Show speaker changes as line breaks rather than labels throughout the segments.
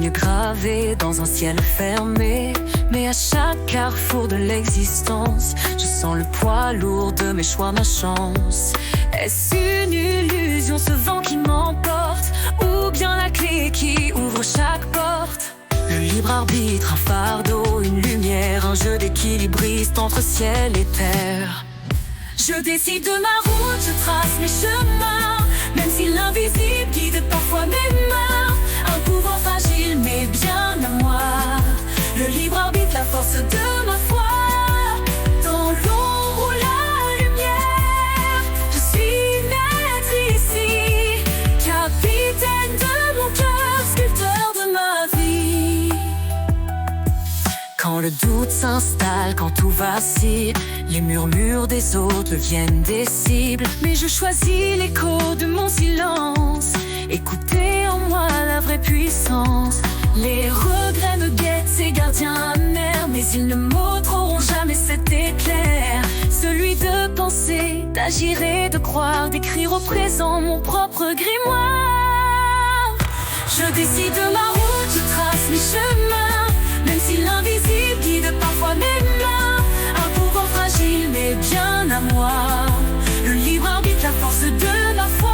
lignes gravées dans un ciel fermé. Mais à chaque carrefour de l'existence, je sens le poids lourd de mes choix, ma chance. Est-ce une illusion, ce vent qui m'emporte, ou bien la clé qui ouvre chaque porte? Le libre arbitre, un fardeau, une lumière, un jeu d'équilibriste entre ciel et terre. Je décide de ma route, je trace mes chemins, même si l'invisible guide parfois mes mains. Un pouvoir fragile mais bien à moi, le libre arbitre, la force de ma foi. Dans l'ombre ou la lumière, je suis maître ici, capitaine de mon cœur, sculpteur de ma vie. Quand le doute s'installe, quand tout vacille, les murmures des autres deviennent des cibles. Mais je choisis l'écho de mon silence, écouter en moi la vraie puissance. Les regrets me guettent, ces gardiens amers, mais ils ne m'ôteront jamais cet éclair. Celui de penser, d'agir et de croire, d'écrire au présent mon propre grimoire. Je décide de ma route, je trace mes chemins, même si l'invisible guide parfois mes mains. Un pouvoir fragile mais bien à moi, le libre arbitre, la force de ma foi.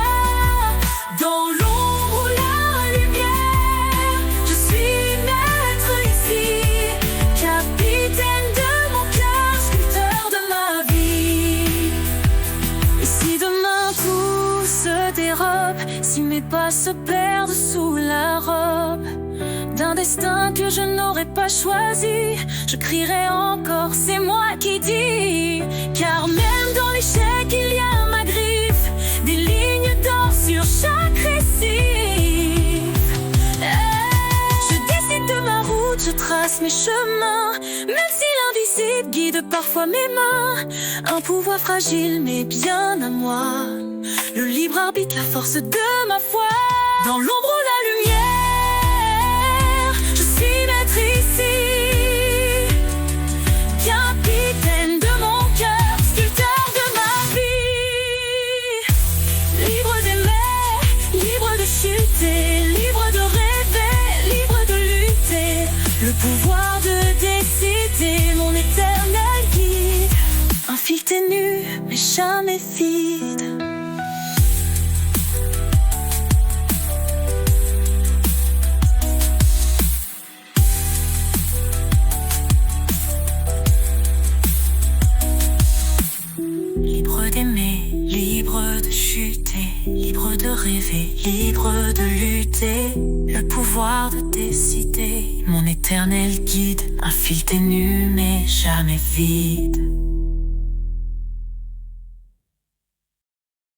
Dans l'ombre ou la lumière, je suis maître ici, capitaine de mon cœur, sculpteur de ma vie. Et si demain tout se dérobe, si mes pas se perdent sous la robe d'un destin que je n'aurais pas choisi, je crierai encore, c'est moi qui dis. Car même dans l'échec il y a ma griffe, des lignes d'or sur chaque récif. Je décide de ma route, je trace mes chemins, même si l'invisible guide parfois mes mains. Un pouvoir fragile mais bien à moi, le libre arbitre, la force de ma foi. Dans l'ombre ou la lumière, capitaine de mon cœur, sculpteur de ma vie. Libre d'aimer, libre de chuter, libre de rêver, libre de lutter. Le pouvoir de décider, mon éternel guide. Un fil ténu, mais jamais vide. Libre de chuter, libre de rêver, libre de lutter. Le pouvoir de décider, mon éternel guide. Un fil ténu mais jamais vide.